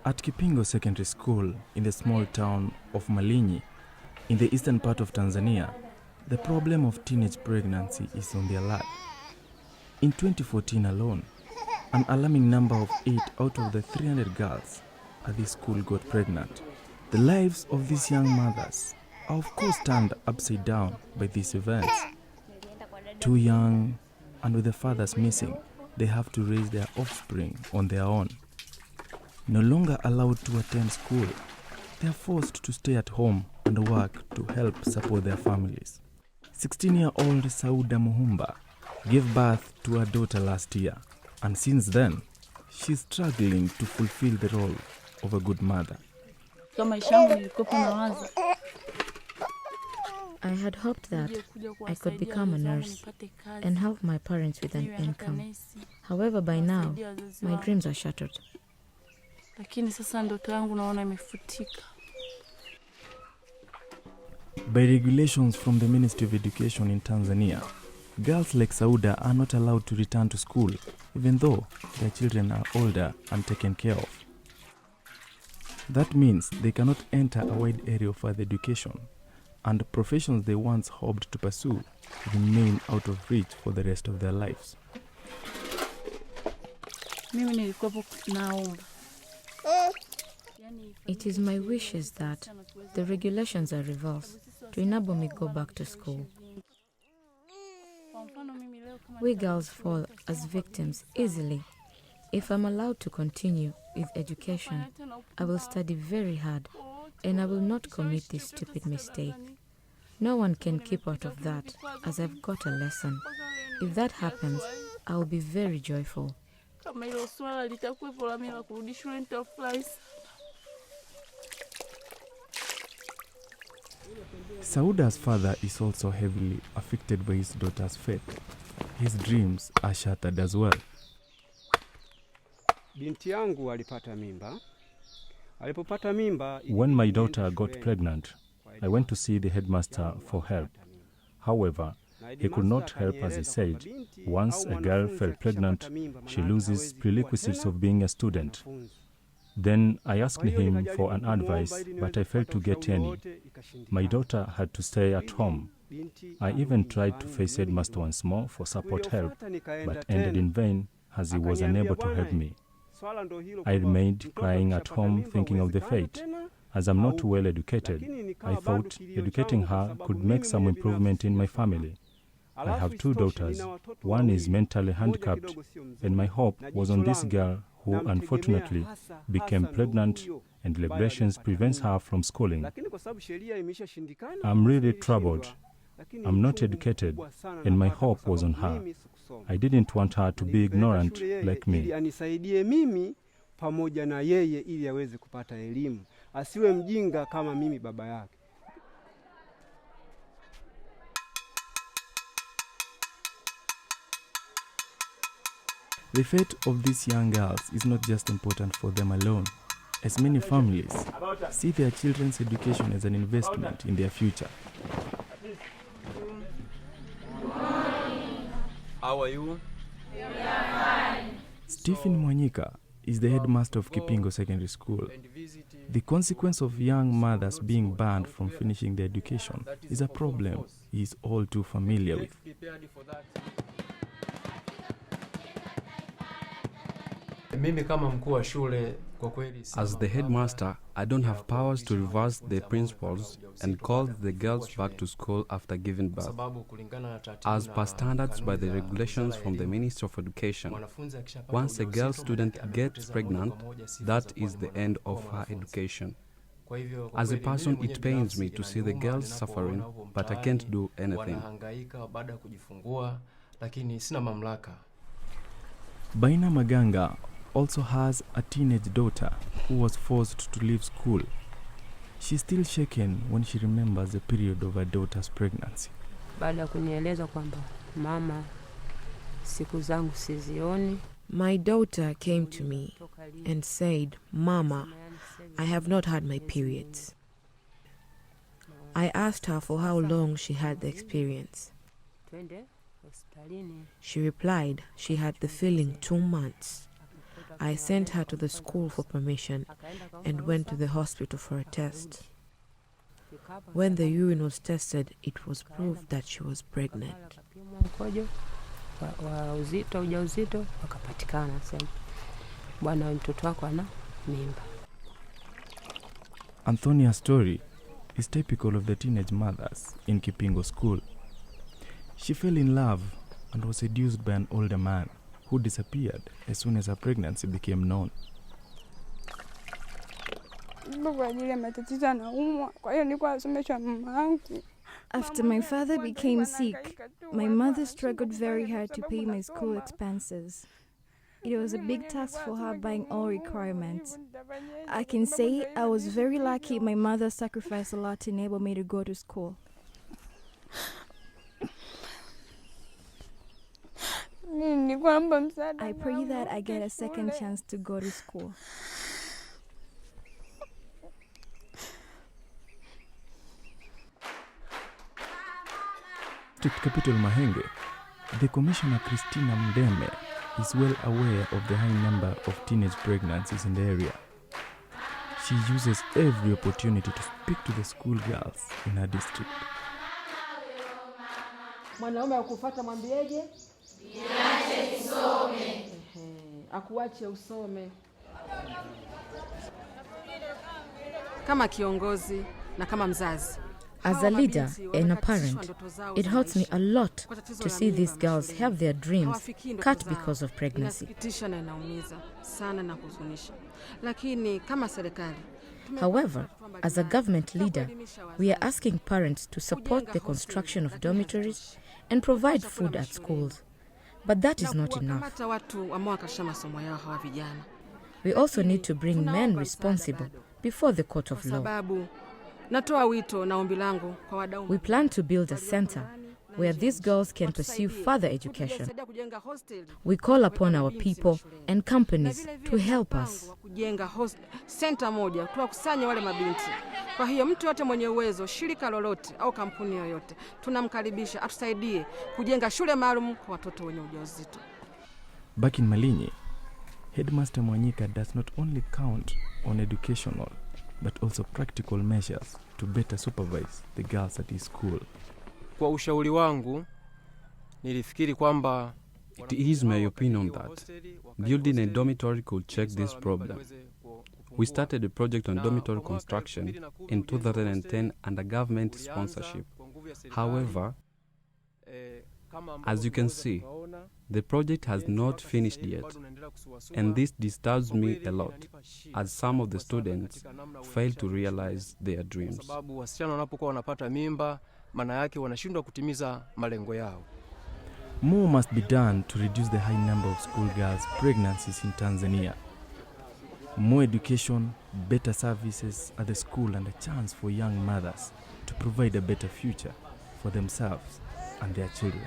At Kipingo Secondary School in the small town of Malinyi, in the eastern part of Tanzania, the problem of teenage pregnancy is on the alert. In 2014 alone, an alarming number of 8 out of the 300 girls at this school got pregnant. The lives of these young mothers are of course turned upside down by these events. Too young and with the fathers missing, they have to raise their offspring on their own. No longer allowed to attend school, they are forced to stay at home and work to help support their families. 16-year-old Sauda Muhumba gave birth to her daughter last year, and since then, she's struggling to fulfill the role of a good mother. I had hoped that I could become a nurse and help my parents with an income. However, by now, my dreams are shattered. By regulations from the Ministry of Education in Tanzania, girls like Sauda are not allowed to return to school, even though their children are older and taken care of. That means they cannot enter a wide area of further education, and professions they once hoped to pursue remain out of reach for the rest of their lives. It is my wishes that the regulations are reversed to enable me go back to school. We girls fall as victims easily. If I'm allowed to continue with education, I will study very hard and I will not commit this stupid mistake. No one can keep out of that, as I've got a lesson. If that happens, I will be very joyful. Sauda's father is also heavily affected by his daughter's fate. His dreams are shattered as well. When my daughter got pregnant, I went to see the headmaster for help. However, he could not help, as he said, once a girl fell pregnant, she loses prerequisites of being a student. Then I asked him for an advice, but I failed to get any. My daughter had to stay at home. I even tried to face headmaster once more for support help, but ended in vain as he was unable to help me. I remained crying at home, thinking of the fate. As I'm not well educated, I thought educating her could make some improvement in my family. I have 2 daughters. One is mentally handicapped, and my hope was on this girl who unfortunately became pregnant and regulations prevents her from schooling. I'm really troubled. I'm not educated, and my hope was on her. I didn't want her to be ignorant like me. The fate of these young girls is not just important for them alone, as many families see their children's education as an investment in their future. How are you? Stephen Mwanyika is the headmaster of Kipingo Secondary School. The consequence of young mothers being banned from finishing their education is a problem he is all too familiar with. As the headmaster, I don't have powers to reverse the principals and call the girls back to school after giving birth. As per standards by the regulations from the Ministry of Education, once a girl student gets pregnant, that is the end of her education. As a person, it pains me to see the girls suffering, but I can't do anything. Baina Maganga also has a teenage daughter who was forced to leave school. She's still shaken when she remembers the period of her daughter's pregnancy. My daughter came to me and said, "Mama, I have not had my periods." I asked her for how long she had the experience. She replied she had the feeling 2 months. I sent her to the school for permission and went to the hospital for a test. When the urine was tested, it was proved that she was pregnant. Ujauzito wakapatikana, sema bwana mtoto wako ana mimba. Anthonia's story is typical of the teenage mothers in Kipingo School. She fell in love and was seduced by an older man who disappeared as soon as her pregnancy became known. After my father became sick, my mother struggled very hard to pay my school expenses. It was a big task for her buying all requirements. I can say I was very lucky my mother sacrificed a lot to enable me to go to school. I pray that I get a second chance to go to school. District Capital Mahenge, the Commissioner Christina Mdeme is well aware of the high number of teenage pregnancies in the area. She uses every opportunity to speak to the school girls in her district. Mwanaume akufuata mwambieje? Niache nisome. Akuache usome. Kama kiongozi na kama mzazi. As a leader and a parent, it hurts me a lot to see these girls have their dreams cut because of pregnancy. However, as a government leader, we are asking parents to support the construction of dormitories and provide food at schools. But that is not enough. We also need to bring men responsible before the court of law. We plan to build a center where these girls can pursue further education. We call upon our people and companies to help us. Kwa hiyo mtu yote mwenye uwezo, shirika lolote au kampuni yoyote, tunamkaribisha atusaidie kujenga shule maalum kwa watoto wenye ujauzito. Back in Malinyi, Headmaster Mwanyika does not only count on educational but also practical measures to better supervise the girls at his school. Kwa ushauri wangu, nilifikiri kwamba it is my opinion that building a dormitory could check this problem. We started a project on dormitory construction in 2010 under government sponsorship. However, as you can see, the project has not finished yet, and this disturbs me a lot, as some of the students fail to realize their dreams. Sababu wasichana wanapokuwa wanapata mimba, maana yake wanashindwa kutimiza malengo yao. More must be done to reduce the high number of school girls' pregnancies in Tanzania. More education, better services at the school, and a chance for young mothers to provide a better future for themselves and their children.